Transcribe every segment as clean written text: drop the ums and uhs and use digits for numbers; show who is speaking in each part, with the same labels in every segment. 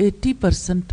Speaker 1: 80%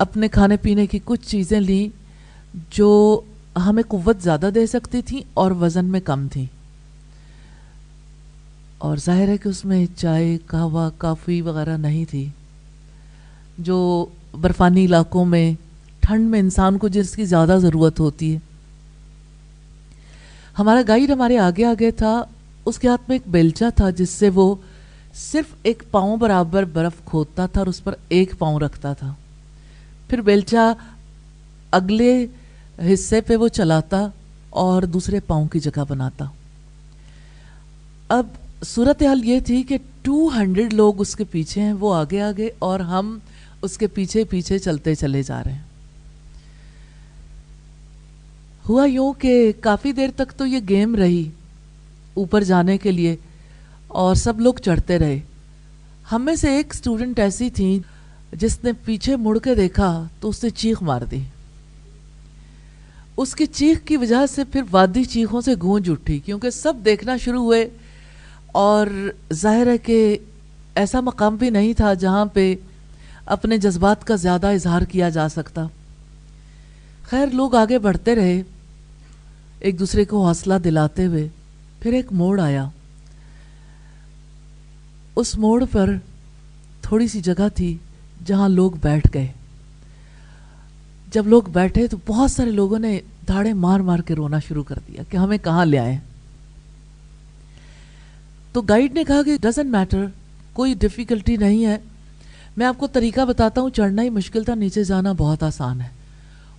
Speaker 1: اپنے کھانے پینے کی کچھ چیزیں لیں جو ہمیں قوت زیادہ دے سکتی تھیں اور وزن میں کم تھیں. اور ظاہر ہے کہ اس میں چائے قہوہ کافی وغیرہ نہیں تھی جو برفانی علاقوں میں ٹھنڈ میں انسان کو جس کی زیادہ ضرورت ہوتی ہے. ہمارا گائیڈ ہمارے آگے آگے تھا. اس کے ہاتھ میں ایک بیلچا تھا جس سے وہ صرف 1 پاؤں برابر برف کھودتا تھا اور اس پر 1 پاؤں رکھتا تھا. پھر بیلچا اگلے حصے پہ وہ چلاتا اور دوسرے پاؤں کی جگہ بناتا. اب صورتحال یہ تھی کہ 200 لوگ اس کے پیچھے ہیں, وہ آگے آگے اور ہم اس کے پیچھے پیچھے چلتے چلے جا رہے ہیں. ہوا یوں کہ کافی دیر تک تو یہ گیم رہی اوپر جانے کے لیے اور سب لوگ چڑھتے رہے. ہم میں سے ایک اسٹوڈنٹ ایسی تھی جس نے پیچھے مڑ کے دیکھا تو اس نے چیخ مار دی. اس کی چیخ کی وجہ سے پھر وادی چیخوں سے گونج اٹھی کیونکہ سب دیکھنا شروع ہوئے اور ظاہر ہے کہ ایسا مقام بھی نہیں تھا جہاں پہ اپنے جذبات کا زیادہ اظہار کیا جا سکتا. خیر لوگ آگے بڑھتے رہے ایک دوسرے کو حوصلہ دلاتے ہوئے. پھر ایک موڑ آیا. اس موڑ پر تھوڑی سی جگہ تھی جہاں لوگ بیٹھ گئے. جب لوگ بیٹھے تو بہت سارے لوگوں نے دھاڑے مار مار کے رونا شروع کر دیا کہ ہمیں کہاں لے آئے. تو گائیڈ نے کہا کہ ڈزنٹ میٹر, کوئی ڈیفیکلٹی نہیں ہے, میں آپ کو طریقہ بتاتا ہوں. چڑھنا ہی مشکل تھا, نیچے جانا بہت آسان ہے.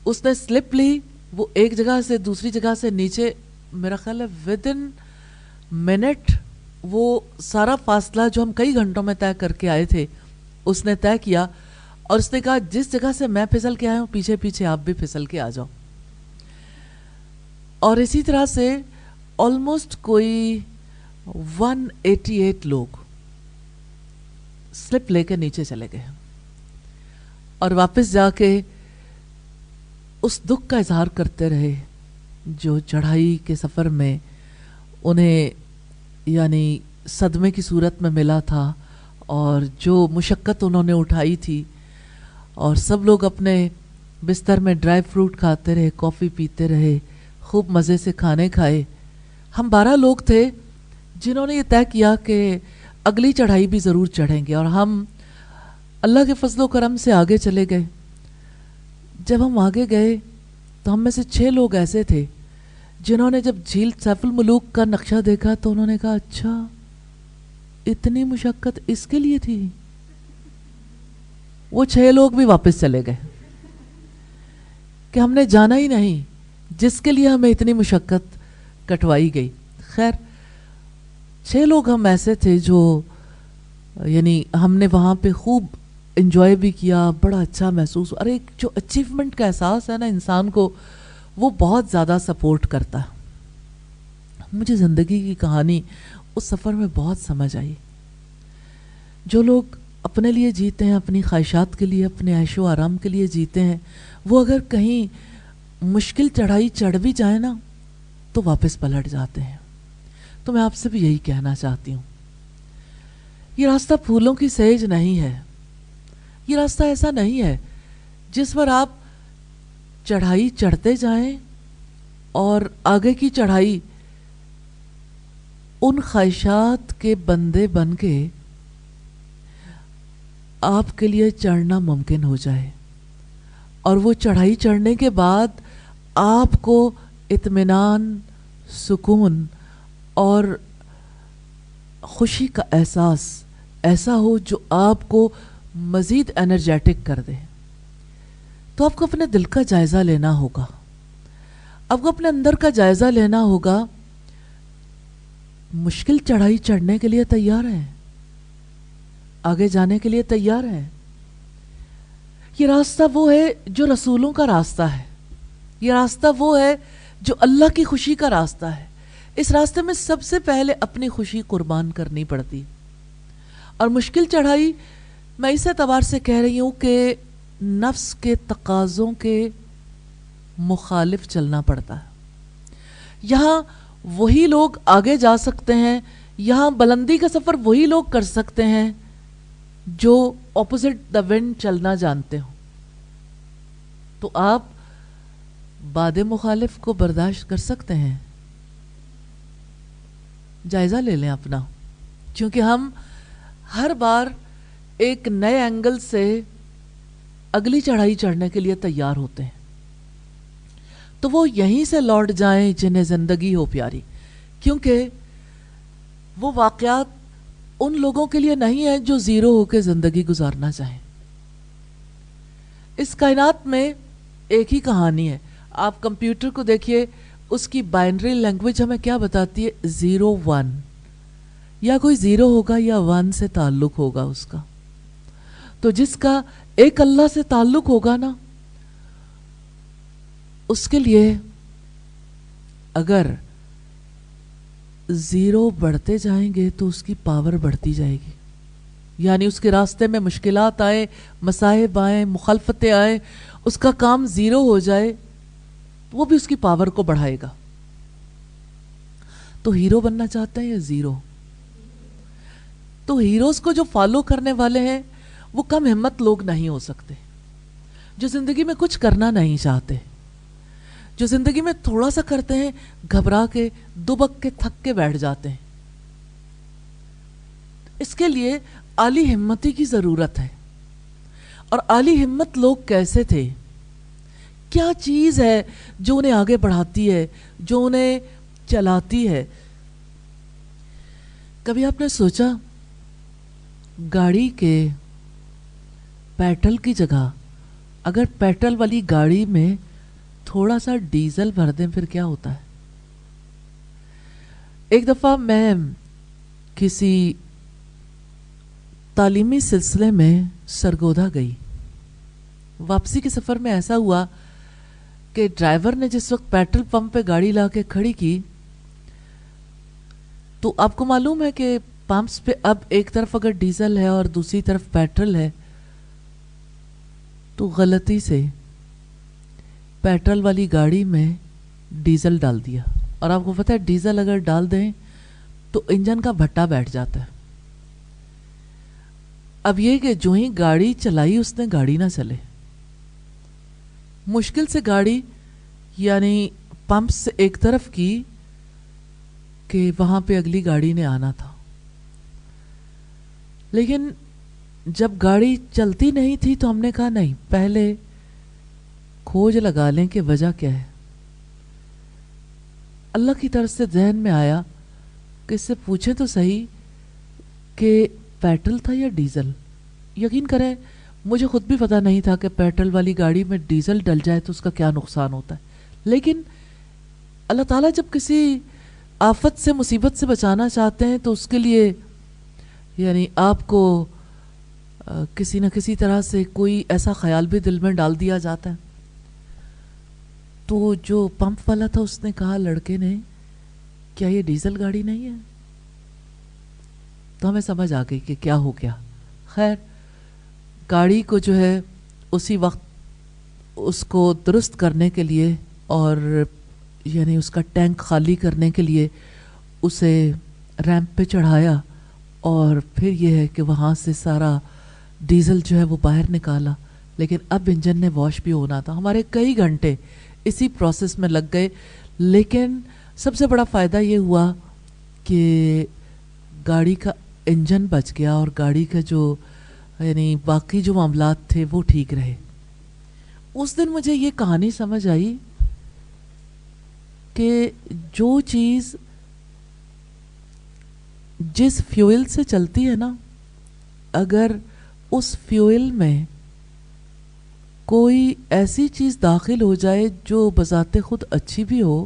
Speaker 1: اس نے سلپ لی, وہ ایک جگہ سے دوسری جگہ سے نیچے, میرا خیال ہے ودن منٹ وہ سارا فاصلہ جو ہم کئی گھنٹوں میں طے کر کے آئے تھے اس نے طے کیا. اور اس نے کہا جس جگہ سے میں پھسل کے آیا ہوں پیچھے پیچھے آپ بھی پھسل کے آ جاؤ. اور اسی طرح سے آلموسٹ کوئی 188 لوگ سلپ لے کے نیچے چلے گئے اور واپس جا کے اس دکھ کا اظہار کرتے رہے جو چڑھائی کے سفر میں انہیں یعنی صدمے کی صورت میں ملا تھا اور جو مشقت انہوں نے اٹھائی تھی. اور سب لوگ اپنے بستر میں ڈرائی فروٹ کھاتے رہے, کافی پیتے رہے, خوب مزے سے کھانے کھائے. ہم 12 لوگ تھے جنہوں نے یہ طے کیا کہ اگلی چڑھائی بھی ضرور چڑھیں گے اور ہم اللہ کے فضل و کرم سے آگے چلے گئے. جب ہم آگے گئے تو ہم میں سے 6 لوگ ایسے تھے جنہوں نے جب جھیل سیف الملوک کا نقشہ دیکھا تو انہوں نے کہا اچھا اتنی مشقت اس کے لیے تھی. وہ 6 لوگ بھی واپس چلے گئے کہ ہم نے جانا ہی نہیں جس کے لیے ہمیں اتنی مشقت کٹوائی گئی. خیر 6 لوگ ہم ایسے تھے جو یعنی ہم نے وہاں پہ خوب انجوائے بھی کیا, بڑا اچھا محسوس. اور ایک جو اچیومنٹ کا احساس ہے نا انسان کو, وہ بہت زیادہ سپورٹ کرتا ہے. مجھے زندگی کی کہانی اس سفر میں بہت سمجھ آئی. جو لوگ اپنے لیے جیتے ہیں, اپنی خواہشات کے لیے, اپنے عیش و آرام کے لیے جیتے ہیں, وہ اگر کہیں مشکل چڑھائی چڑھ بھی جائیں نا تو واپس پلٹ جاتے ہیں. تو میں آپ سے بھی یہی کہنا چاہتی ہوں, یہ راستہ پھولوں کی سیج نہیں ہے. یہ راستہ ایسا نہیں ہے جس پر آپ چڑھائی چڑھتے جائیں اور آگے کی چڑھائی ان خواہشات کے بندے بن کے آپ کے لیے چڑھنا ممکن ہو جائے اور وہ چڑھائی چڑھنے کے بعد آپ کو اطمینان, سکون اور خوشی کا احساس ایسا ہو جو آپ کو مزید انرجیٹک کر دے. تو آپ کو اپنے دل کا جائزہ لینا ہوگا, آپ کو اپنے اندر کا جائزہ لینا ہوگا. مشکل چڑھائی چڑھنے کے لیے تیار ہیں, آگے جانے کے لیے تیار ہیں. یہ راستہ وہ ہے جو رسولوں کا راستہ ہے, یہ راستہ وہ ہے جو اللہ کی خوشی کا راستہ ہے. اس راستے میں سب سے پہلے اپنی خوشی قربان کرنی پڑتی. اور مشکل چڑھائی میں اس اعتبار سے کہہ رہی ہوں کہ نفس کے تقاضوں کے مخالف چلنا پڑتا ہے. یہاں وہی لوگ آگے جا سکتے ہیں, یہاں بلندی کا سفر وہی لوگ کر سکتے ہیں جو اپوزٹ دا ونڈ چلنا جانتے ہوں. تو آپ باد مخالف کو برداشت کر سکتے ہیں؟ جائزہ لے لیں اپنا، کیونکہ ہم ہر بار ایک نئے اینگل سے اگلی چڑھائی چڑھنے کے لیے تیار ہوتے ہیں. تو وہ یہیں سے لوٹ جائیں جنہیں زندگی ہو پیاری، کیونکہ وہ واقعات ان لوگوں کے لیے نہیں ہیں جو زیرو ہو کے زندگی گزارنا چاہیں. اس کائنات میں ایک ہی کہانی ہے. آپ کمپیوٹر کو دیکھیے، اس کی بائنری لینگویج ہمیں کیا بتاتی ہے؟ 0 1. یا کوئی 0 ہوگا یا 1 سے تعلق ہوگا اس کا. تو جس کا ایک اللہ سے تعلق ہوگا نا، اس کے لیے اگر 0 بڑھتے جائیں گے تو اس کی پاور بڑھتی جائے گی. یعنی اس کے راستے میں مشکلات آئیں، مصائب آئیں، مخالفتیں آئیں، اس کا کام 0 ہو جائے تو وہ بھی اس کی پاور کو بڑھائے گا. تو ہیرو بننا چاہتے ہیں یا 0؟ تو ہیروز کو جو فالو کرنے والے ہیں وہ کم ہمت لوگ نہیں ہو سکتے، جو زندگی میں کچھ کرنا نہیں چاہتے، جو زندگی میں تھوڑا سا کرتے ہیں گھبرا کے، دبک کے، تھک کے بیٹھ جاتے ہیں. اس کے لیے عالی ہمتی کی ضرورت ہے. اور عالی ہمت لوگ کیسے تھے؟ کیا چیز ہے جو انہیں آگے بڑھاتی ہے، جو انہیں چلاتی ہے؟ کبھی آپ نے سوچا گاڑی کے پیٹرول کی جگہ اگر پیٹرول والی گاڑی میں تھوڑا سا ڈیزل بھر دیں پھر کیا ہوتا ہے؟ ایک دفعہ میں کسی تعلیمی سلسلے میں سرگودا گئی. واپسی کے سفر میں ایسا ہوا کہ ڈرائیور نے جس وقت پیٹرول پمپ پہ گاڑی لا کے کھڑی کی تو آپ کو معلوم ہے کہ پمپس پہ اب ایک طرف اگر ڈیزل ہے اور دوسری طرف پیٹرول ہے تو غلطی سے پیٹرول والی گاڑی میں ڈیزل ڈال دیا. اور آپ کو پتہ ہے ڈیزل اگر ڈال دیں تو انجن کا بھٹا بیٹھ جاتا ہے. اب یہ کہ جو ہی گاڑی چلائی اس نے گاڑی نہ چلے، مشکل سے گاڑی یعنی پمپ سے ایک طرف کی کہ وہاں پہ اگلی گاڑی نے آنا تھا. لیکن جب گاڑی چلتی نہیں تھی تو ہم نے کہا نہیں، پہلے کھوج لگا لیں کہ وجہ کیا ہے. اللہ کی طرف سے ذہن میں آیا کہ اس سے پوچھیں تو صحیح کہ پیٹرول تھا یا ڈیزل. یقین کریں مجھے خود بھی پتا نہیں تھا کہ پیٹرول والی گاڑی میں ڈیزل ڈل جائے تو اس کا کیا نقصان ہوتا ہے. لیکن اللہ تعالیٰ جب کسی آفت سے، مصیبت سے بچانا چاہتے ہیں تو اس کے لیے یعنی آپ کو کسی نہ کسی طرح سے کوئی ایسا خیال بھی دل میں ڈال دیا جاتا ہے. تو جو پمپ والا تھا اس نے کہا لڑکے نے، کیا یہ ڈیزل گاڑی نہیں ہے؟ تو ہمیں سمجھ آ گئی کہ کیا ہو گیا. خیر گاڑی کو جو ہے اسی وقت اس کو درست کرنے کے لیے اور یعنی اس کا ٹینک خالی کرنے کے لیے اسے ریمپ پہ چڑھایا اور پھر یہ ہے کہ وہاں سے سارا ڈیزل جو ہے وہ باہر نکالا. لیکن اب انجن نے واش بھی ہونا تھا. ہمارے کئی گھنٹے اسی پروسیس میں لگ گئے. لیکن سب سے بڑا فائدہ یہ ہوا کہ گاڑی کا انجن بچ گیا اور گاڑی کا جو یعنی باقی جو معاملات تھے وہ ٹھیک رہے. اس دن مجھے یہ کہانی سمجھ آئی کہ جو چیز جس فیول سے چلتی ہے نا، اگر اس فیول میں کوئی ایسی چیز داخل ہو جائے جو بذات خود اچھی بھی ہو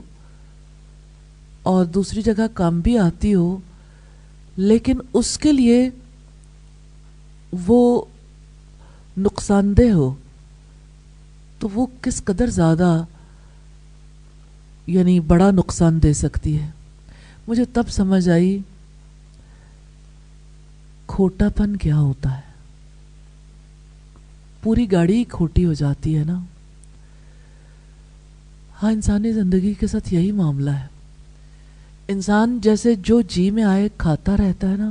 Speaker 1: اور دوسری جگہ کام بھی آتی ہو، لیکن اس کے لیے وہ نقصان دہ ہو، تو وہ کس قدر زیادہ یعنی بڑا نقصان دے سکتی ہے. مجھے تب سمجھ آئی کھوٹا پن کیا ہوتا ہے. پوری گاڑی کھوٹی ہو جاتی ہے نا. ہاں انسانی زندگی کے ساتھ یہی معاملہ ہے. انسان جیسے جو جی میں آئے کھاتا رہتا ہے نا،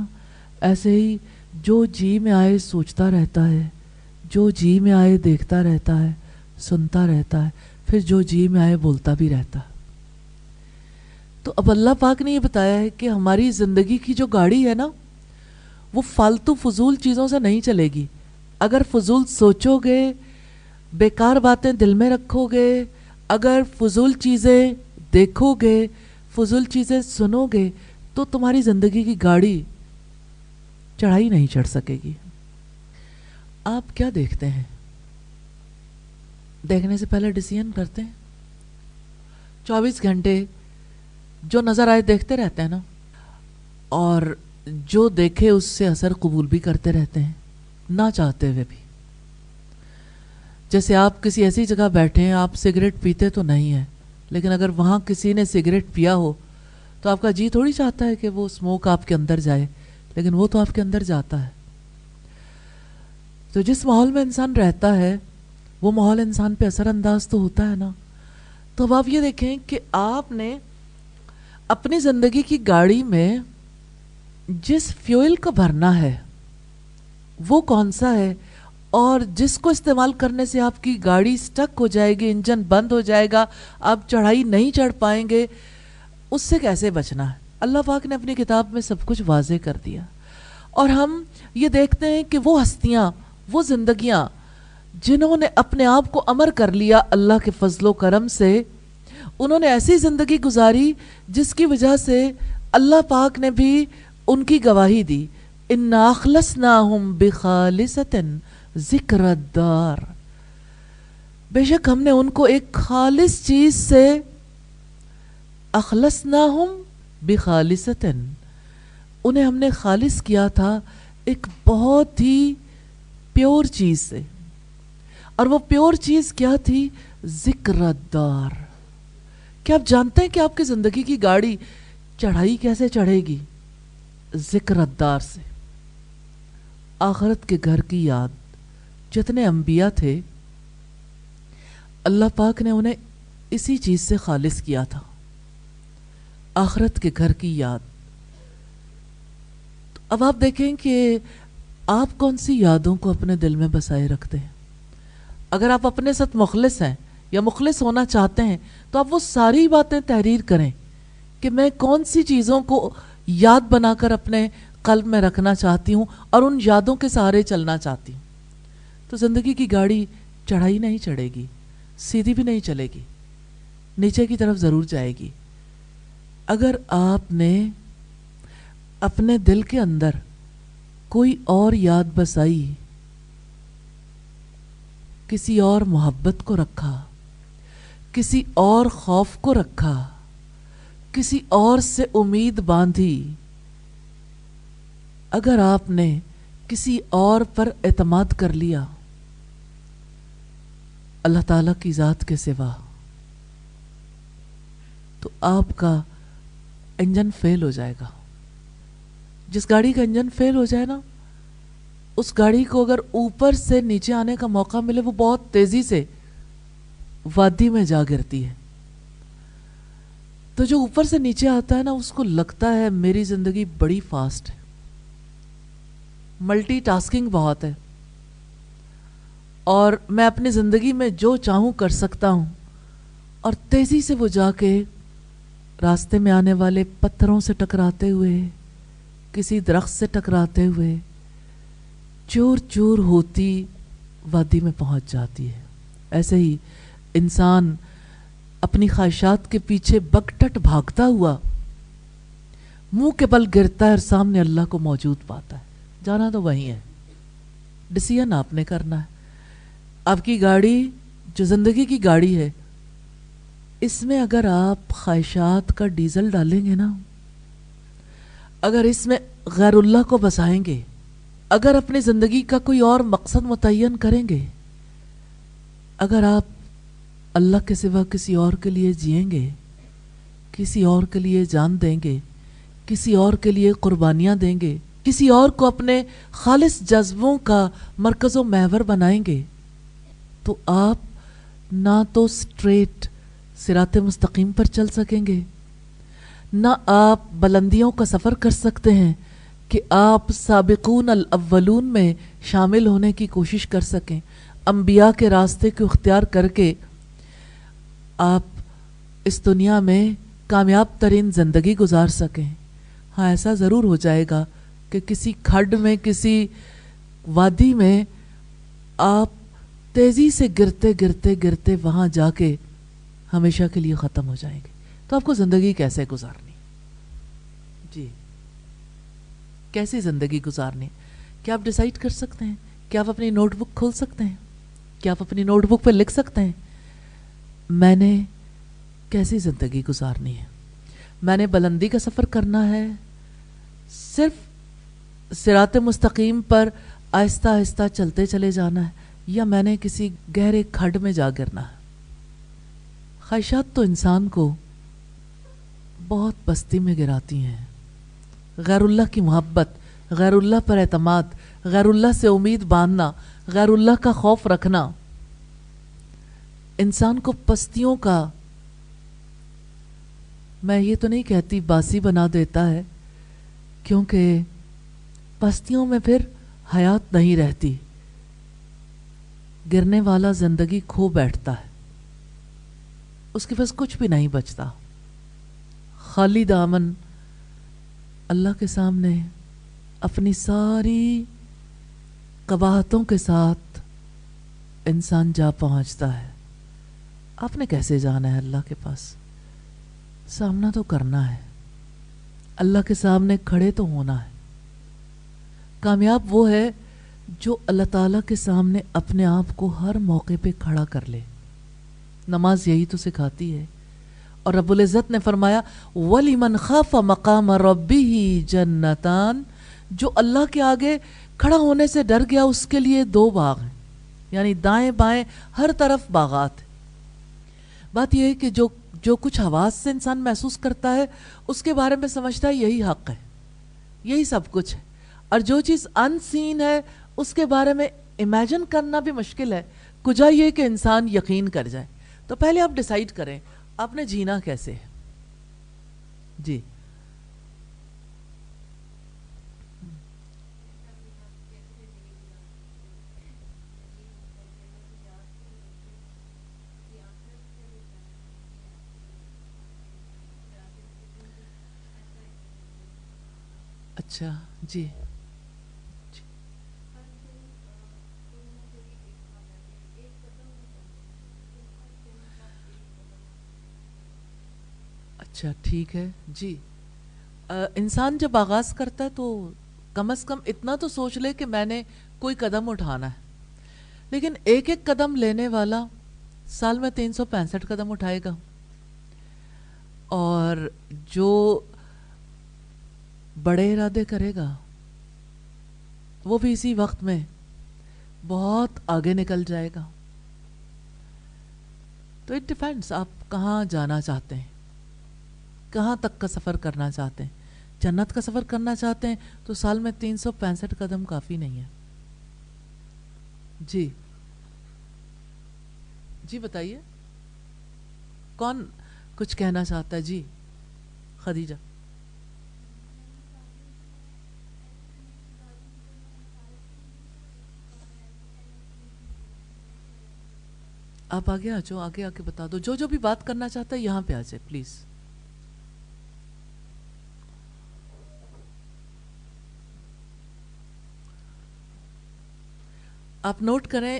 Speaker 1: ایسے ہی جو جی میں آئے سوچتا رہتا ہے، جو جی میں آئے دیکھتا رہتا ہے، سنتا رہتا ہے، پھر جو جی میں آئے بولتا بھی رہتا ہے۔ تو اب اللہ پاک نے یہ بتایا ہے کہ ہماری زندگی کی جو گاڑی ہے نا، وہ فالتو فضول چیزوں سے نہیں چلے گی۔ اگر فضول سوچو گے، بیکار باتیں دل میں رکھو گے، اگر فضول چیزیں دیکھو گے، فضول چیزیں سنو گے، تو تمہاری زندگی کی گاڑی چڑھائی نہیں چڑھ سکے گی۔ آپ کیا دیکھتے ہیں؟ دیکھنے سے پہلے ڈیسیژن کرتے ہیں؟ 24 گھنٹے جو نظر آئے دیکھتے رہتے ہیں نا، اور جو دیکھے اس سے اثر قبول بھی کرتے رہتے ہیں، نہ چاہتے ہوئے بھی۔ جیسے آپ کسی ایسی جگہ بیٹھے ہیں، آپ سگریٹ پیتے تو نہیں ہیں، لیکن اگر وہاں کسی نے سگریٹ پیا ہو تو آپ کا جی تھوڑی چاہتا ہے کہ وہ اسموک آپ کے اندر جائے، لیکن وہ تو آپ کے اندر جاتا ہے۔ تو جس ماحول میں انسان رہتا ہے وہ ماحول انسان پہ اثر انداز تو ہوتا ہے نا۔ تو اب آپ یہ دیکھیں کہ آپ نے اپنی زندگی کی گاڑی میں جس فیول کو بھرنا ہے وہ کون سا ہے، اور جس کو استعمال کرنے سے آپ کی گاڑی سٹک ہو جائے گی، انجن بند ہو جائے گا، آپ چڑھائی نہیں چڑھ پائیں گے، اس سے کیسے بچنا ہے۔ اللہ پاک نے اپنی کتاب میں سب کچھ واضح کر دیا، اور ہم یہ دیکھتے ہیں کہ وہ ہستیاں، وہ زندگیاں جنہوں نے اپنے آپ کو امر کر لیا اللہ کے فضل و کرم سے، انہوں نے ایسی زندگی گزاری جس کی وجہ سے اللہ پاک نے بھی ان کی گواہی دی، اِنَّا أَخْلَصْنَاهُمْ بِخَالِصَةٍ ذِكْرَ الدَّارِ، بے شک ہم نے ان کو ایک خالص چیز سے، أَخْلَصْنَاهُمْ بِخَالِصَةٍ، انہیں ہم نے خالص کیا تھا ایک بہت ہی پیور چیز سے، اور وہ پیور چیز کیا تھی؟ ذکر الدار۔ کیا آپ جانتے ہیں کہ آپ کی زندگی کی گاڑی چڑھائی کیسے چڑھے گی؟ ذکر الدار سے، آخرت کے گھر کی یاد۔ جتنے انبیاء تھے اللہ پاک نے انہیں اسی چیز سے خالص کیا تھا، آخرت کے گھر کی یاد۔ اب آپ دیکھیں کہ آپ کون سی یادوں کو اپنے دل میں بسائے رکھتے ہیں۔ اگر آپ اپنے ساتھ مخلص ہیں یا مخلص ہونا چاہتے ہیں تو آپ وہ ساری باتیں تحریر کریں کہ میں کون سی چیزوں کو یاد بنا کر اپنے قلب میں رکھنا چاہتی ہوں اور ان یادوں کے سہارے چلنا چاہتی ہوں۔ تو زندگی کی گاڑی چڑھائی نہیں چڑھے گی، سیدھی بھی نہیں چلے گی، نیچے کی طرف ضرور جائے گی۔ اگر آپ نے اپنے دل کے اندر کوئی اور یاد بسائی، کسی اور محبت کو رکھا، کسی اور خوف کو رکھا، کسی اور سے امید باندھی، اگر آپ نے کسی اور پر اعتماد کر لیا اللہ تعالیٰ کی ذات کے سوا، تو آپ کا انجن فیل ہو جائے گا۔ جس گاڑی کا انجن فیل ہو جائے نا، اس گاڑی کو اگر اوپر سے نیچے آنے کا موقع ملے وہ بہت تیزی سے وادی میں جا گرتی ہے۔ تو جو اوپر سے نیچے آتا ہے نا، اس کو لگتا ہے میری زندگی بڑی فاسٹ ہے، ملٹی ٹاسکنگ بہت ہے، اور میں اپنی زندگی میں جو چاہوں کر سکتا ہوں، اور تیزی سے وہ جا کے راستے میں آنے والے پتھروں سے ٹکراتے ہوئے، کسی درخت سے ٹکراتے ہوئے، چور چور ہوتی وادی میں پہنچ جاتی ہے۔ ایسے ہی انسان اپنی خواہشات کے پیچھے بکٹٹ بھاگتا ہوا منہ کے بل گرتا ہے اور سامنے اللہ کو موجود پاتا ہے۔ جانا تو وہی ہے، ڈیسیژن آپ نے کرنا ہے۔ آپ کی گاڑی جو زندگی کی گاڑی ہے، اس میں اگر آپ خواہشات کا ڈیزل ڈالیں گے نا، اگر اس میں غیر اللہ کو بسائیں گے، اگر اپنی زندگی کا کوئی اور مقصد متعین کریں گے، اگر آپ اللہ کے سوا کسی اور کے لیے جئیں گے، کسی اور کے لیے جان دیں گے، کسی اور کے لیے قربانیاں دیں گے، کسی اور کو اپنے خالص جذبوں کا مرکز و محور بنائیں گے، تو آپ نہ تو سٹریٹ صراط مستقیم پر چل سکیں گے، نہ آپ بلندیوں کا سفر کر سکتے ہیں کہ آپ سابقون الاولون میں شامل ہونے کی کوشش کر سکیں۔ انبیاء کے راستے کو اختیار کر کے آپ اس دنیا میں کامیاب ترین زندگی گزار سکیں. ہاں ایسا ضرور ہو جائے گا کہ کسی کھڈ میں کسی وادی میں آپ تیزی سے گرتے گرتے گرتے وہاں جا کے ہمیشہ کے لیے ختم ہو جائیں گے. تو آپ کو زندگی کیسے گزارنی؟ جی کیسی زندگی گزارنی؟ کیا آپ ڈیسائیڈ کر سکتے ہیں؟ کیا آپ اپنی نوٹ بک کھول سکتے ہیں؟ کیا آپ اپنی نوٹ بک پہ لکھ سکتے ہیں میں نے کیسی زندگی گزارنی ہے؟ میں نے بلندی کا سفر کرنا ہے، صرف صراط مستقیم پر آہستہ آہستہ چلتے چلے جانا ہے، یا میں نے کسی گہرے کھڈ میں جا گرنا ہے؟ خواہشات تو انسان کو بہت پستی میں گراتی ہیں. غیر اللہ کی محبت، غیر اللہ پر اعتماد، غیر اللہ سے امید باندھنا، غیر اللہ کا خوف رکھنا انسان کو پستیوں کا، میں یہ تو نہیں کہتی باسی بنا دیتا ہے، کیونکہ پستیوں میں پھر حیات نہیں رہتی. گرنے والا زندگی کھو بیٹھتا ہے، اس کے پاس کچھ بھی نہیں بچتا. خالی دامن اللہ کے سامنے اپنی ساری قباحتوں کے ساتھ انسان جا پہنچتا ہے. آپ نے کیسے جانا ہے اللہ کے پاس؟ سامنا تو کرنا ہے، اللہ کے سامنے کھڑے تو ہونا ہے. کامیاب وہ ہے جو اللہ تعالیٰ کے سامنے اپنے آپ کو ہر موقع پہ کھڑا کر لے. نماز یہی تو سکھاتی ہے. اور رب العزت نے فرمایا وَلِمَنْ خَافَ مَقَامَ رَبِّهِ جَنَّتَانِ، جو اللہ کے آگے کھڑا ہونے سے ڈر گیا اس کے لیے 2 باغ ہیں، یعنی دائیں بائیں ہر طرف باغات ہیں. بات یہ ہے کہ جو کچھ حواس سے انسان محسوس کرتا ہے اس کے بارے میں سمجھتا ہے یہی حق ہے، یہی سب کچھ ہے. اور جو چیز ان سین ہے اس کے بارے میں امیجن کرنا بھی مشکل ہے. کجا یہ کہ انسان یقین کر جائے. تو پہلے آپ ڈیسائیڈ کریں آپ نے جینا کیسے ہے. جی اچھا جی اچھا ٹھیک ہے جی. انسان جب آغاز کرتا ہے تو کم از کم اتنا تو سوچ لے کہ میں نے کوئی قدم اٹھانا ہے. لیکن ایک ایک قدم لینے والا سال میں 365 قدم اٹھائے گا، اور جو بڑے ارادے کرے گا وہ بھی اسی وقت میں بہت آگے نکل جائے گا. تو اٹ ڈیپینڈس آپ کہاں جانا چاہتے ہیں، کہاں تک کا سفر کرنا چاہتے ہیں. جنت کا سفر کرنا چاہتے ہیں تو سال میں 365 قدم کافی نہیں ہے. جی جی بتائیے کون کچھ کہنا چاہتا ہے؟ جی خدیجہ. آپ آگے آ جاؤ، آگے آ کے بتا دو. جو بھی بات کرنا چاہتا ہے یہاں پہ آ جائے پلیز. آپ نوٹ کریں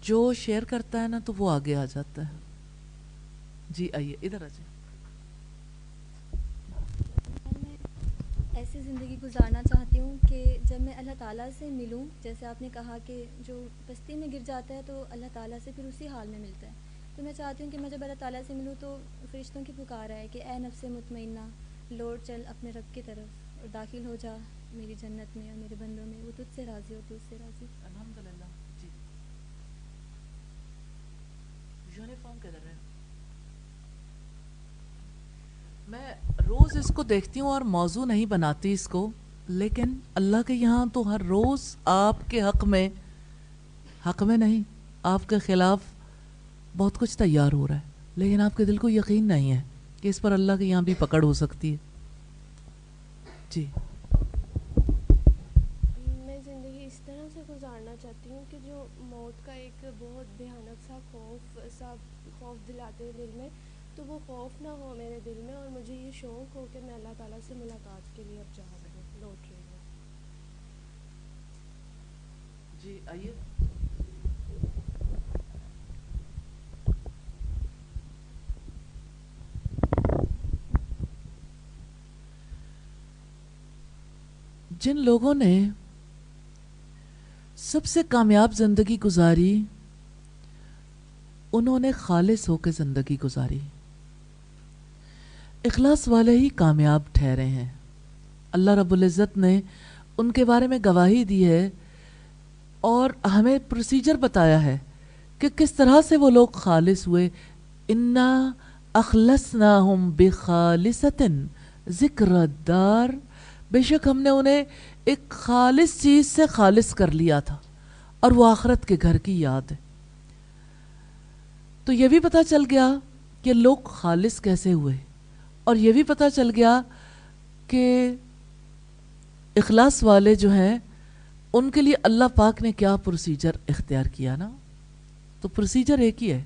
Speaker 1: جو شیئر کرتا ہے نا تو وہ آگے آ جاتا ہے. جی آئیے ادھر آ جائیں.
Speaker 2: میں ایسی زندگی گزارنا چاہتی ہوں کہ جب میں اللہ تعالیٰ سے ملوں، جیسے آپ نے کہا کہ جو پستی میں گر جاتا ہے تو اللہ تعالیٰ سے پھر اسی حال میں ملتا ہے. تو میں چاہتی ہوں کہ میں جب اللہ تعالیٰ سے ملوں تو فرشتوں کی پکار آئے کہ اے نفس مطمئنہ لوٹ چل اپنے رب کی طرف اور داخل ہو جا میری جنت میں اور میرے بندوں میں، وہ تجھ سے راضی ہو تجھ سے راضی.
Speaker 1: الحمدللہ. جی یونیفارم کدھر ہے؟ میں روز اس کو دیکھتی ہوں اور موضوع نہیں بناتی اس کو، لیکن اللہ کے یہاں تو ہر روز آپ کے حق میں نہیں، آپ کے خلاف بہت کچھ تیار ہو رہا ہے، لیکن آپ کے دل کو یقین نہیں ہے کہ اس پر اللہ کے یہاں بھی پکڑ ہو سکتی ہے. جی
Speaker 3: میں زندگی اس طرح سے گزارنا چاہتی ہوں کہ جو موت کا ایک سا خوف دلاتے ہیں دل میں، تو وہ خوف نہ ہو میرے دل میں، اور مجھے یہ شوق ہو کہ میں اللہ تعالیٰ سے ملاقات کے لیے اب جا رہی ہوں، لوٹ رہی ہوں۔
Speaker 1: جی آئیے۔ جن لوگوں نے سب سے کامیاب زندگی گزاری انہوں نے خالص ہو کے زندگی گزاری، اخلاص والے ہی کامیاب ٹھہرے ہیں۔ اللہ رب العزت نے ان کے بارے میں گواہی دی ہے اور ہمیں پروسیجر بتایا ہے کہ کس طرح سے وہ لوگ خالص ہوئے۔ انا اخلصناہم بخالصۃ ذکر الدار، بے شک ہم نے انہیں ایک خالص چیز سے خالص کر لیا تھا، اور وہ آخرت کے گھر کی یاد ہے۔ تو یہ بھی پتہ چل گیا کہ لوگ خالص کیسے ہوئے، اور یہ بھی پتہ چل گیا کہ اخلاص والے جو ہیں ان کے لیے اللہ پاک نے کیا پروسیجر اختیار کیا نا۔ تو پروسیجر ایک ہی ہے،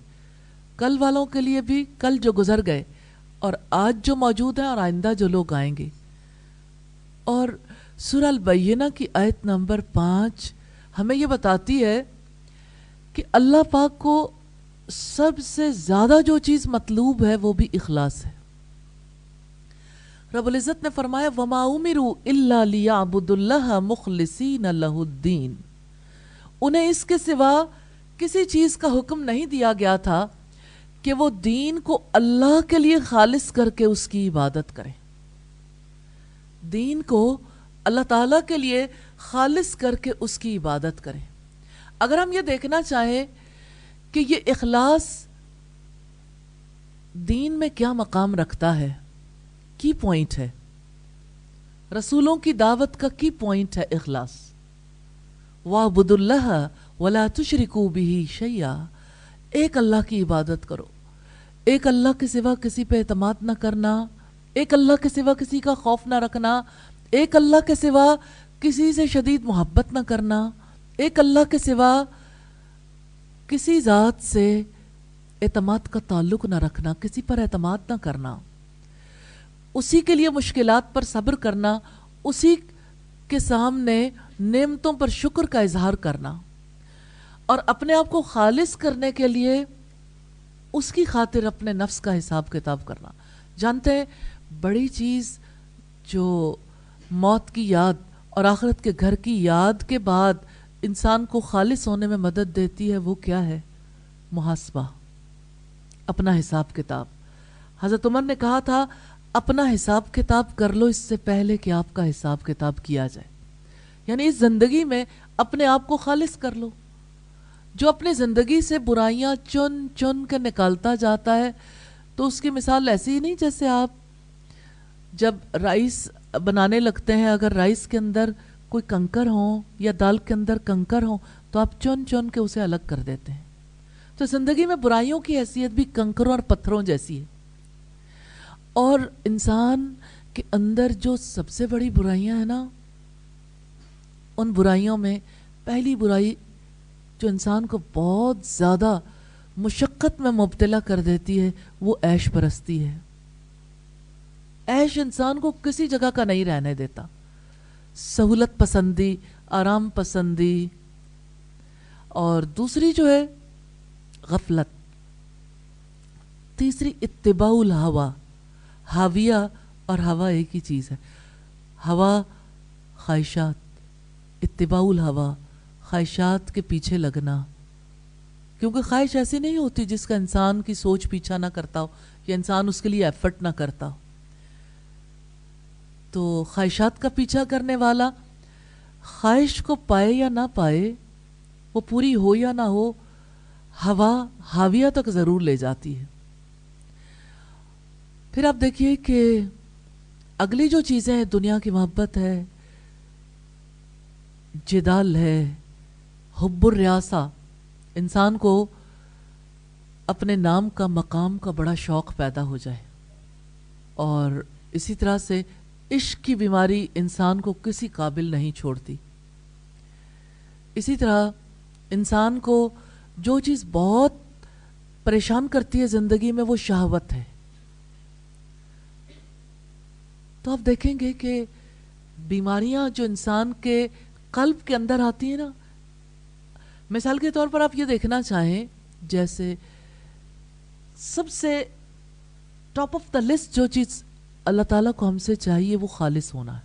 Speaker 1: کل والوں کے لیے بھی، کل جو گزر گئے اور آج جو موجود ہیں اور آئندہ جو لوگ آئیں گے۔ اور سورہ البینہ کی آیت نمبر 5 ہمیں یہ بتاتی ہے کہ اللہ پاک کو سب سے زیادہ جو چیز مطلوب ہے وہ بھی اخلاص ہے۔ رب العزت نے فرمایا وَمَا أُمِرُوا إِلَّا لِيَعْبُدُوا اللَّهَ مُخْلِصِينَ لَهُ الدِّينَ، انہیں اس کے سوا کسی چیز کا حکم نہیں دیا گیا تھا کہ وہ دین کو اللہ کے لیے خالص کر کے اس کی عبادت کریں، دین کو اللہ تعالیٰ کے لیے خالص کر کے اس کی عبادت کریں۔ اگر ہم یہ دیکھنا چاہیں کہ یہ اخلاص دین میں کیا مقام رکھتا ہے، کی پوائنٹ ہے، رسولوں کی دعوت کا کی پوائنٹ ہے اخلاص۔ وَاعْبُدُوا اللَّهَ وَلَا تُشْرِكُوا بِهِ شَيْئًا، ایک اللہ کی عبادت کرو، ایک اللہ کے سوا کسی پہ اعتماد نہ کرنا، ایک اللہ کے سوا کسی کا خوف نہ رکھنا، ایک اللہ کے سوا کسی سے شدید محبت نہ کرنا، ایک اللہ کے سوا کسی ذات سے اعتماد کا تعلق نہ رکھنا، کسی پر اعتماد نہ کرنا، اسی کے لیے مشکلات پر صبر کرنا، اسی کے سامنے نعمتوں پر شکر کا اظہار کرنا، اور اپنے آپ کو خالص کرنے کے لیے اس کی خاطر اپنے نفس کا حساب کتاب کرنا۔ جانتے ہیں بڑی چیز جو موت کی یاد اور آخرت کے گھر کی یاد کے بعد انسان کو خالص ہونے میں مدد دیتی ہے، وہ کیا ہے؟ محاسبہ، اپنا حساب کتاب۔ حضرت عمر نے کہا تھا اپنا حساب کتاب کر لو اس سے پہلے کہ آپ کا حساب کتاب کیا جائے، یعنی اس زندگی میں اپنے آپ کو خالص کر لو۔ جو اپنی زندگی سے برائیاں چن چن کے نکالتا جاتا ہے تو اس کی مثال ایسی ہی نہیں جیسے آپ جب رائس بنانے لگتے ہیں، اگر رائس کے اندر کوئی کنکر ہوں یا دال کے اندر کنکر ہوں تو آپ چن چن کے اسے الگ کر دیتے ہیں۔ تو زندگی میں برائیوں کی حیثیت بھی کنکروں اور پتھروں جیسی ہے، اور انسان کے اندر جو سب سے بڑی برائیاں ہیں نا، ان برائیوں میں پہلی برائی جو انسان کو بہت زیادہ مشقت میں مبتلا کر دیتی ہے وہ عیش پرستی ہے۔ عیش انسان کو کسی جگہ کا نہیں رہنے دیتا، سہولت پسندی، آرام پسندی، اور دوسری جو ہے غفلت، تیسری اتباع الہوا۔ حاویہ اور ہوا ایک ہی چیز ہے، ہوا خواہشات، اتباع الہوا خواہشات کے پیچھے لگنا، کیونکہ خواہش ایسی نہیں ہوتی جس کا انسان کی سوچ پیچھا نہ کرتا ہو یا انسان اس کے لیے ایفرٹ نہ کرتا ہو۔ تو خواہشات کا پیچھا کرنے والا خواہش کو پائے یا نہ پائے، وہ پوری ہو یا نہ ہو، ہوا حاویہ تک ضرور لے جاتی ہے۔ پھر آپ دیکھیے کہ اگلی جو چیزیں ہیں، دنیا کی محبت ہے، جدال ہے، حب الریاسہ، انسان کو اپنے نام کا، مقام کا بڑا شوق پیدا ہو جائے، اور اسی طرح سے عشق کی بیماری انسان کو کسی قابل نہیں چھوڑتی۔ اسی طرح انسان کو جو چیز بہت پریشان کرتی ہے زندگی میں وہ شہوت ہے. تو آپ دیکھیں گے کہ بیماریاں جو انسان کے قلب کے اندر آتی ہیں نا، مثال کے طور پر آپ یہ دیکھنا چاہیں، جیسے سب سے ٹاپ آف دا لسٹ جو چیز اللہ تعالیٰ کو ہم سے چاہیے وہ خالص ہونا ہے.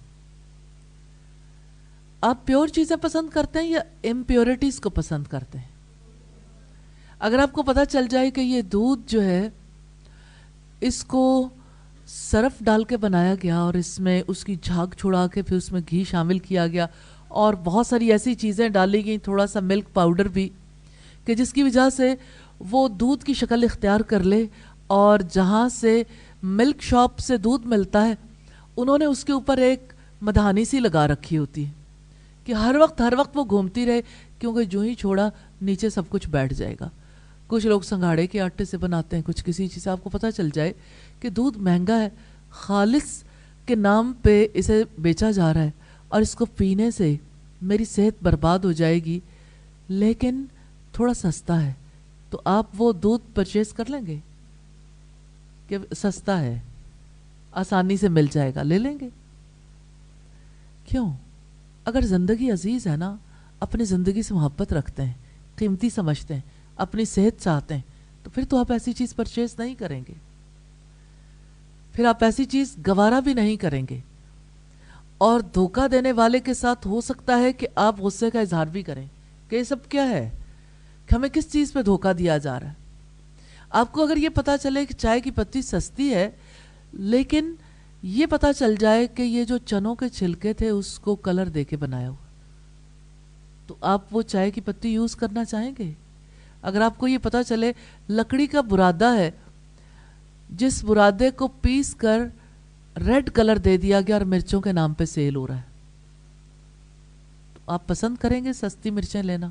Speaker 1: آپ پیور چیزیں پسند کرتے ہیں یا امپیورٹیز کو پسند کرتے ہیں؟ اگر آپ کو پتہ چل جائے کہ یہ دودھ جو ہے اس کو سرف ڈال کے بنایا گیا اور اس میں اس کی جھاگ چھڑا کے پھر اس میں گھی شامل کیا گیا اور بہت ساری ایسی چیزیں ڈالی گئیں، تھوڑا سا ملک پاؤڈر بھی، کہ جس کی وجہ سے وہ دودھ کی شکل اختیار کر لے، اور جہاں سے ملک شاپ سے دودھ ملتا ہے انہوں نے اس کے اوپر ایک مدھانی سی لگا رکھی ہوتی ہے کہ ہر وقت وہ گھومتی رہے، کیونکہ جو ہی چھوڑا نیچے سب کچھ بیٹھ جائے گا. کچھ لوگ سنگھاڑے کے آٹے سے بناتے ہیں، کچھ کسی چیز سے. آپ کو پتہ چل جائے کہ دودھ مہنگا ہے، خالص کے نام پہ اسے بیچا جا رہا ہے اور اس کو پینے سے میری صحت برباد ہو جائے گی، لیکن تھوڑا سستا ہے، تو آپ وہ دودھ پرچیز کر لیں گے کہ سستا ہے، آسانی سے مل جائے گا، لے لیں گے. کیوں؟ اگر زندگی عزیز ہے نا، اپنی زندگی سے محبت رکھتے ہیں، قیمتی سمجھتے ہیں، اپنی صحت چاہتے ہیں، تو پھر تو آپ ایسی چیز پرچیز نہیں کریں گے، پھر آپ ایسی چیز گوارا بھی نہیں کریں گے. اور دھوکہ دینے والے کے ساتھ ہو سکتا ہے کہ آپ غصے کا اظہار بھی کریں کہ یہ سب کیا ہے، کہ ہمیں کس چیز پہ دھوکہ دیا جا رہا ہے. آپ کو اگر یہ پتہ چلے کہ چائے کی پتی سستی ہے، لیکن یہ پتہ چل جائے کہ یہ جو چنوں کے چھلکے تھے اس کو کلر دے کے بنایا ہوا، تو آپ وہ چائے کی پتی یوز کرنا چاہیں گے؟ اگر آپ کو یہ پتہ چلے لکڑی کا برادہ ہے، جس برادے کو پیس کر ریڈ کلر دے دیا گیا اور مرچوں کے نام پہ سیل ہو رہا ہے، تو آپ پسند کریں گے سستی مرچیں لینا؟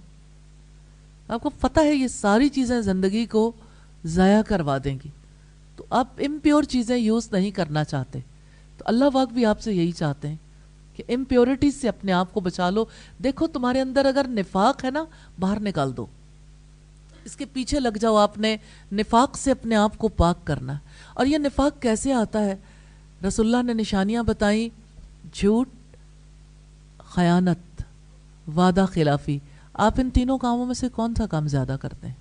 Speaker 1: آپ کو پتہ ہے یہ ساری چیزیں زندگی کو ضائع کروا دیں گی، تو آپ امپیور چیزیں یوز نہیں کرنا چاہتے. تو اللہ پاک بھی آپ سے یہی چاہتے ہیں کہ امپیورٹیز سے اپنے آپ کو بچا لو. دیکھو تمہارے اندر اگر نفاق ہے نا، باہر نکال دو، اس کے پیچھے لگ جاؤ. آپ نے نفاق سے اپنے آپ کو پاک کرنا. اور یہ نفاق کیسے آتا ہے؟ رسول اللہ نے نشانیاں بتائیں: جھوٹ، خیانت، وعدہ خلافی. آپ ان تینوں کاموں میں سے کون سا کام زیادہ کرتے ہیں؟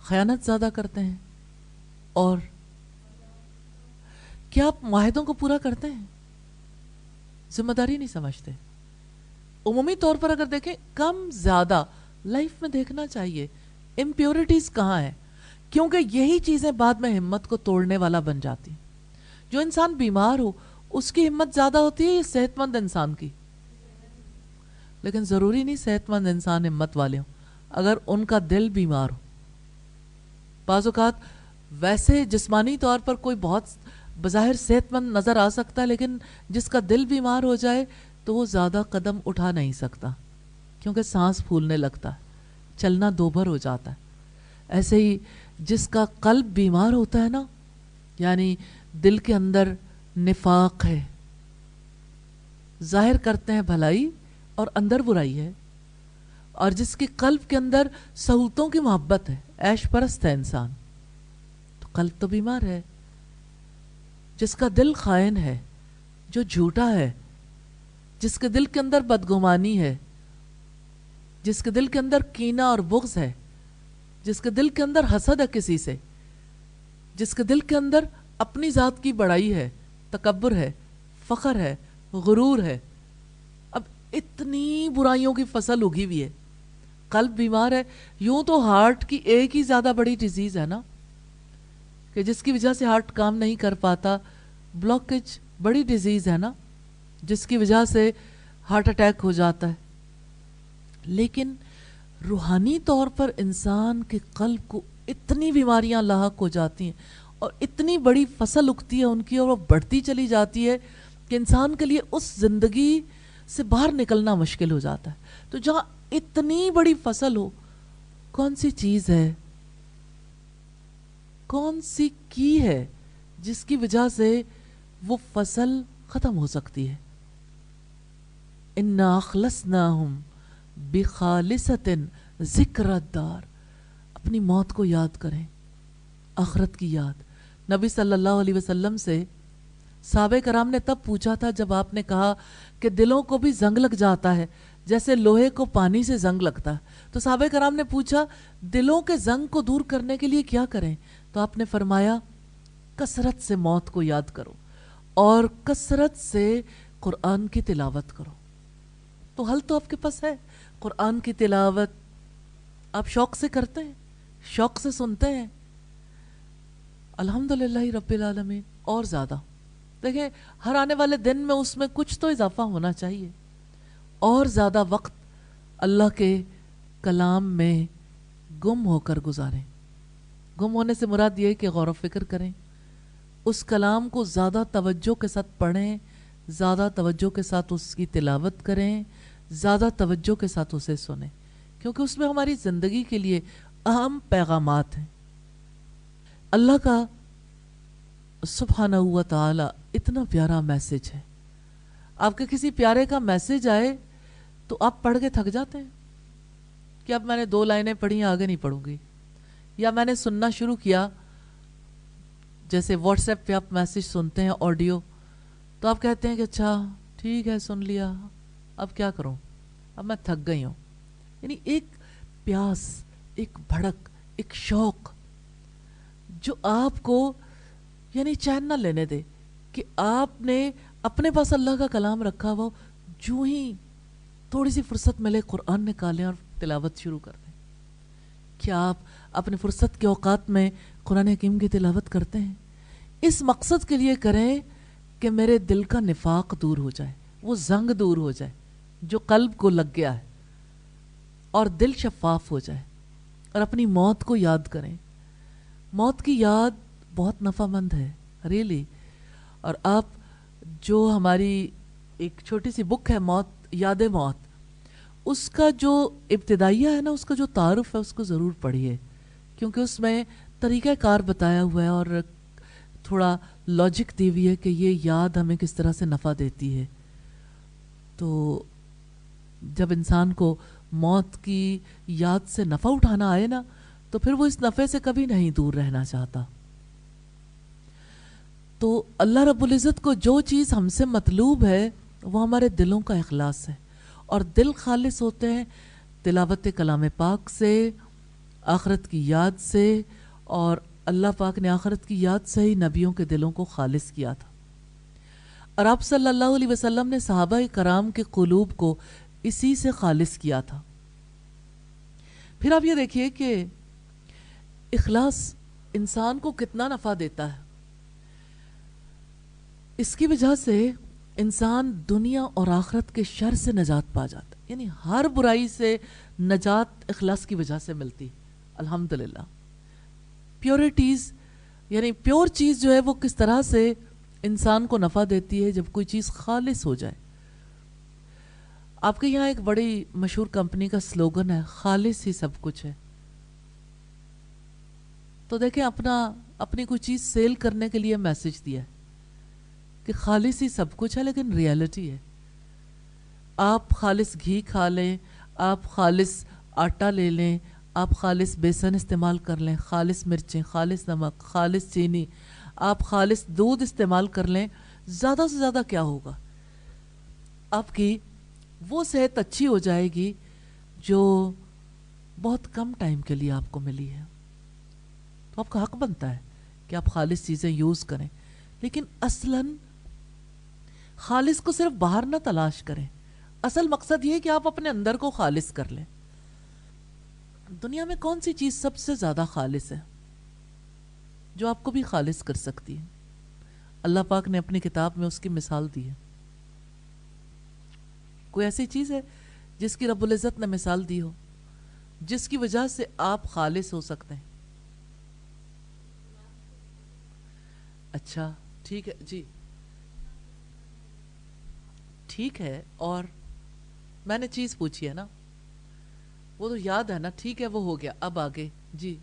Speaker 1: خیانت زیادہ کرتے ہیں. اور کیا آپ معاہدوں کو پورا کرتے ہیں؟ ذمہ داری نہیں سمجھتے. عمومی طور پر اگر دیکھیں، کم زیادہ لائف میں دیکھنا چاہیے امپیورٹیز کہاں ہیں، کیونکہ یہی چیزیں بعد میں ہمت کو توڑنے والا بن جاتی. جو انسان بیمار ہو اس کی ہمت زیادہ ہوتی ہے یا صحت مند انسان کی؟ لیکن ضروری نہیں صحت مند انسان ہمت والے ہوں، اگر ان کا دل بیمار ہو. بعض اوقات ویسے جسمانی طور پر کوئی بہت بظاہر صحت مند نظر آ سکتا ہے، لیکن جس کا دل بیمار ہو جائے تو وہ زیادہ قدم اٹھا نہیں سکتا، کیونکہ سانس پھولنے لگتا ہے، چلنا دوبھر ہو جاتا ہے. ایسے ہی جس کا قلب بیمار ہوتا ہے نا، یعنی دل کے اندر نفاق ہے، ظاہر کرتے ہیں بھلائی اور اندر برائی ہے، اور جس کے قلب کے اندر سہولتوں کی محبت ہے، عیش پرست ہے انسان، تو قلب تو بیمار ہے. جس کا دل خائن ہے، جو جھوٹا ہے، جس کے دل کے اندر بدگمانی ہے، جس کے دل کے اندر کینہ اور بغض ہے، جس کے دل کے اندر حسد ہے کسی سے، جس کے دل کے اندر اپنی ذات کی بڑائی ہے، تکبر ہے، فخر ہے، غرور ہے. اب اتنی برائیوں کی فصل اگی ہوئی ہے، قلب بیمار ہے. یوں تو ہارٹ کی ایک ہی زیادہ بڑی ڈیزیز ہے نا، کہ جس کی وجہ سے ہارٹ کام نہیں کر پاتا. بلاکیج بڑی ڈیزیز ہے نا، جس کی وجہ سے ہارٹ اٹیک ہو جاتا ہے. لیکن روحانی طور پر انسان کے قلب کو اتنی بیماریاں لاحق ہو جاتی ہیں اور اتنی بڑی فصل اگتی ہے ان کی، اور وہ بڑھتی چلی جاتی ہے کہ انسان کے لیے اس زندگی سے باہر نکلنا مشکل ہو جاتا ہے. تو جہاں اتنی بڑی فصل ہو، کون سی چیز ہے، کون سی کی ہے جس کی وجہ سے وہ فصل ختم ہو سکتی ہے؟ اِنَّا أَخْلَصْنَاهُمْ بِخَالِصَةٍ ذکر الدار، اپنی موت کو یاد کریں، آخرت کی یاد. نبی صلی اللہ علیہ وسلم سے صحابہ کرام نے تب پوچھا تھا جب آپ نے کہا کہ دلوں کو بھی زنگ لگ جاتا ہے جیسے لوہے کو پانی سے زنگ لگتا ہے. تو صحابہ کرام نے پوچھا دلوں کے زنگ کو دور کرنے کے لیے کیا کریں؟ تو آپ نے فرمایا کثرت سے موت کو یاد کرو اور کثرت سے قرآن کی تلاوت کرو. تو حل تو آپ کے پاس ہے. قرآن کی تلاوت آپ شوق سے کرتے ہیں، شوق سے سنتے ہیں، الحمدللہ رب العالمین. اور زیادہ دیکھیں ہر آنے والے دن میں اس میں کچھ تو اضافہ ہونا چاہیے. اور زیادہ وقت اللہ کے کلام میں گم ہو کر گزاریں. گم ہونے سے مراد یہ ہے کہ غور و فکر کریں، اس کلام کو زیادہ توجہ کے ساتھ پڑھیں، زیادہ توجہ کے ساتھ اس کی تلاوت کریں، زیادہ توجہ کے ساتھ اسے سنیں، کیونکہ اس میں ہماری زندگی کے لیے اہم پیغامات ہیں. اللہ کا سبحانہ و تعالی اتنا پیارا میسج ہے. آپ کے کسی پیارے کا میسج آئے تو آپ پڑھ کے تھک جاتے ہیں کہ اب میں نے 2 لائنیں پڑھی ہیں، آگے نہیں پڑھوں گی. یا میں نے سننا شروع کیا، جیسے واٹس ایپ پہ آپ میسج سنتے ہیں آڈیو، تو آپ کہتے ہیں کہ اچھا ٹھیک ہے سن لیا، اب کیا کروں، اب میں تھک گئی ہوں. یعنی ایک پیاس، ایک بھڑک، ایک شوق جو آپ کو یعنی چین نہ لینے دے کہ آپ نے اپنے پاس اللہ کا کلام رکھا ہوا، جو ہی تھوڑی سی فرصت ملے قرآن نکالیں اور تلاوت شروع کر دیں. کیا آپ اپنے فرصت کے اوقات میں قرآن حکیم کی تلاوت کرتے ہیں؟ اس مقصد کے لیے کریں کہ میرے دل کا نفاق دور ہو جائے، وہ زنگ دور ہو جائے جو قلب کو لگ گیا ہے، اور دل شفاف ہو جائے. اور اپنی موت کو یاد کریں. موت کی یاد بہت نفع مند ہے ریلی. اور آپ جو ہماری ایک چھوٹی سی بک ہے موت، یاد موت، اس کا جو ابتدائیہ ہے نا، اس کا جو تعارف ہے اس کو ضرور پڑھیے، کیونکہ اس میں طریقہ کار بتایا ہوا ہے اور تھوڑا لاجک دی ہوئی ہے کہ یہ یاد ہمیں کس طرح سے نفع دیتی ہے. تو جب انسان کو موت کی یاد سے نفع اٹھانا آئے نا، تو پھر وہ اس نفع سے کبھی نہیں دور رہنا چاہتا. تو اللہ رب العزت کو جو چیز ہم سے مطلوب ہے وہ ہمارے دلوں کا اخلاص ہے، اور دل خالص ہوتے ہیں تلاوت کلام پاک سے، آخرت کی یاد سے. اور اللہ پاک نے آخرت کی یاد سے ہی نبیوں کے دلوں کو خالص کیا تھا. اور آپ صلی اللہ علیہ وسلم نے صحابہ کرام کے قلوب کو اسی سے خالص کیا تھا. پھر آپ یہ دیکھیے کہ اخلاص انسان کو کتنا نفع دیتا ہے. اس کی وجہ سے انسان دنیا اور آخرت کے شر سے نجات پا جاتا ہے. یعنی ہر برائی سے نجات اخلاص کی وجہ سے ملتی. الحمدللہ پیورٹیز، یعنی پیور چیز جو ہے وہ کس طرح سے انسان کو نفع دیتی ہے جب کوئی چیز خالص ہو جائے. آپ کے یہاں ایک بڑی مشہور کمپنی کا سلوگن ہے خالص ہی سب کچھ ہے. تو دیکھیں اپنی کوئی چیز سیل کرنے کے لیے میسج دیا ہے کہ خالص ہی سب کچھ ہے، لیکن ریالٹی ہے آپ خالص گھی کھا لیں، آپ خالص آٹا لے لیں، آپ خالص بیسن استعمال کر لیں، خالص مرچیں، خالص نمک، خالص چینی، آپ خالص دودھ استعمال کر لیں، زیادہ سے زیادہ کیا ہوگا؟ آپ کی وہ صحت اچھی ہو جائے گی جو بہت کم ٹائم کے لیے آپ کو ملی ہے. تو آپ کا حق بنتا ہے کہ آپ خالص چیزیں یوز کریں، لیکن اصلاً خالص کو صرف باہر نہ تلاش کریں. اصل مقصد یہ ہے کہ آپ اپنے اندر کو خالص کر لیں. دنیا میں کون سی چیز سب سے زیادہ خالص ہے جو آپ کو بھی خالص کر سکتی ہے؟ اللہ پاک نے اپنی کتاب میں اس کی مثال دی ہے. کوئی ایسی چیز ہے جس کی رب العزت نے مثال دی ہو جس کی وجہ سے آپ خالص ہو سکتے ہیں؟ اچھا ٹھیک ہے جی، ٹھیک ہے. اور میں نے چیز پوچھی ہے نا، وہ تو یاد ہے نا، ٹھیک ہے وہ ہو گیا. اب آگے جی.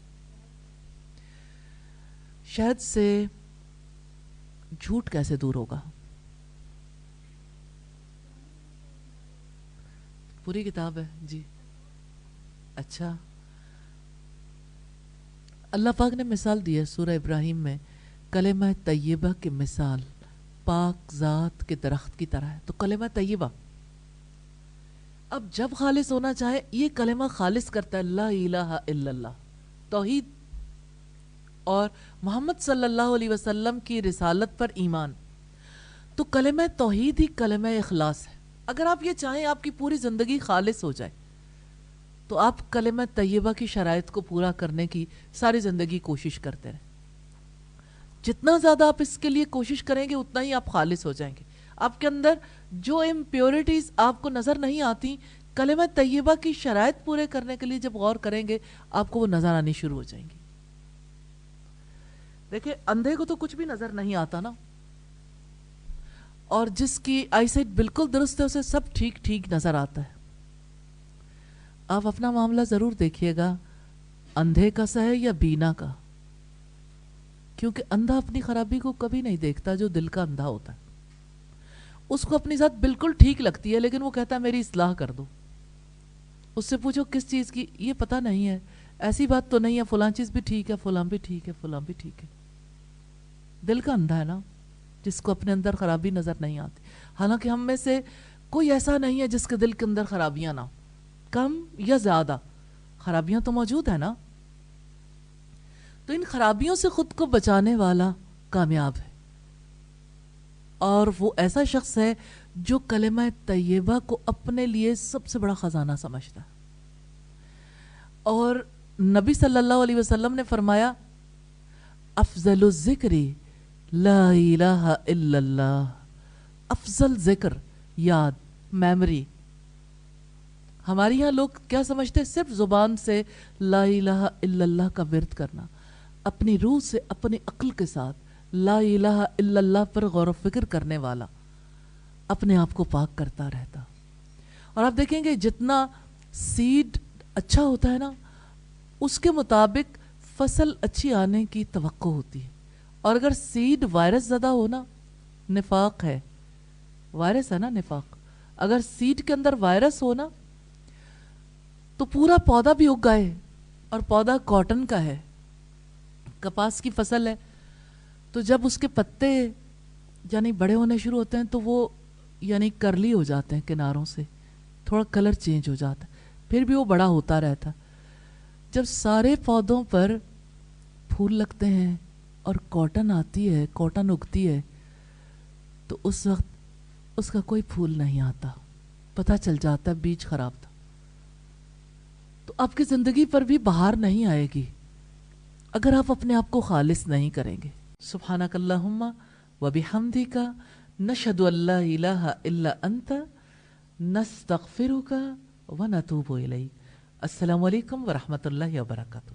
Speaker 1: شہد سے جھوٹ کیسے دور ہوگا؟ پوری کتاب ہے جی. اچھا، اللہ پاک نے مثال دی ہے سورہ ابراہیم میں، کلمہ طیبہ کی مثال پاک ذات کے درخت کی طرح ہے. تو کلمہ طیبہ اب جب خالص ہونا چاہے یہ کلمہ خالص کرتا ہے لا الہ الا اللہ، توحید اور محمد صلی اللہ علیہ وسلم کی رسالت پر ایمان. تو کلمہ توحید ہی کلمہ اخلاص ہے. اگر آپ یہ چاہیں آپ کی پوری زندگی خالص ہو جائے تو آپ کلمہ طیبہ کی شرائط کو پورا کرنے کی ساری زندگی کوشش کرتے رہیں. جتنا زیادہ آپ اس کے لیے کوشش کریں گے اتنا ہی آپ خالص ہو جائیں گے. آپ کے اندر جو امپیورٹیز آپ کو نظر نہیں آتی کلمہ طیبہ کی شرائط پورے کرنے کے لیے جب غور کریں گے آپ کو وہ نظر آنی شروع ہو جائیں گی. دیکھیں اندھے کو تو کچھ بھی نظر نہیں آتا نا، اور جس کی آئی سائٹ بالکل درست ہے اسے سب ٹھیک ٹھیک نظر آتا ہے. آپ اپنا معاملہ ضرور دیکھیے گا اندھے کا سا ہے یا بینا کا، کیونکہ اندھا اپنی خرابی کو کبھی نہیں دیکھتا جو دل کا اندھا ہوتا ہے. اس کو اپنی ذات بالکل ٹھیک لگتی ہے لیکن وہ کہتا ہے میری اصلاح کر دو. اس سے پوچھو کس چیز کی، یہ پتہ نہیں ہے، ایسی بات تو نہیں ہے، فلاں چیز بھی ٹھیک ہے، فلاں بھی ٹھیک ہے، فلاں بھی ٹھیک ہے. دل کا اندھا ہے نا جس کو اپنے اندر خرابی نظر نہیں آتی. حالانکہ ہم میں سے کوئی ایسا نہیں ہے جس کے دل کے اندر خرابیاں نہ ہوں، کم یا زیادہ خرابیاں تو موجود ہیں نا. تو ان خرابیوں سے خود کو بچانے والا کامیاب ہے، اور وہ ایسا شخص ہے جو کلمہ طیبہ کو اپنے لیے سب سے بڑا خزانہ سمجھتا ہے. اور نبی صلی اللہ علیہ وسلم نے فرمایا افضل الذکر لا الہ الا اللہ. افضل ذکر، یاد، میموری. ہمارے یہاں لوگ کیا سمجھتے ہیں؟ صرف زبان سے لا الہ الا اللہ کا ورد کرنا، اپنی روح سے اپنی عقل کے ساتھ لا الہ الا اللہ پر غور و فکر کرنے والا اپنے آپ کو پاک کرتا رہتا. اور آپ دیکھیں گے جتنا سیڈ اچھا ہوتا ہے نا اس کے مطابق فصل اچھی آنے کی توقع ہوتی ہے. اور اگر سیڈ وائرس زدہ ہو نا، نفاق ہے، وائرس ہے نا نفاق، اگر سیڈ کے اندر وائرس ہو نا تو پورا پودا بھی اگ گئے، اور پودا کاٹن کا ہے، کپاس کی فصل ہے، تو جب اس کے پتے یعنی بڑے ہونے شروع ہوتے ہیں تو وہ یعنی کرلی ہو جاتے ہیں کناروں سے، تھوڑا کلر چینج ہو جاتا ہے، پھر بھی وہ بڑا ہوتا رہتا. جب سارے پودوں پر پھول لگتے ہیں اور کاٹن آتی ہے، کاٹن اگتی ہے، تو اس وقت اس کا کوئی پھول نہیں آتا، پتہ چل جاتا ہے بیج خراب تھا. تو آپ کی زندگی پر بھی بہار نہیں آئے گی اگر آپ اپنے آپ کو خالص نہیں کریں گے. سبحانک اللہم و بحمدک نشہد ان لا الہ الا انت نستغفرک و نتوب الیک. السلام علیکم ورحمۃ اللہ وبرکاتہ.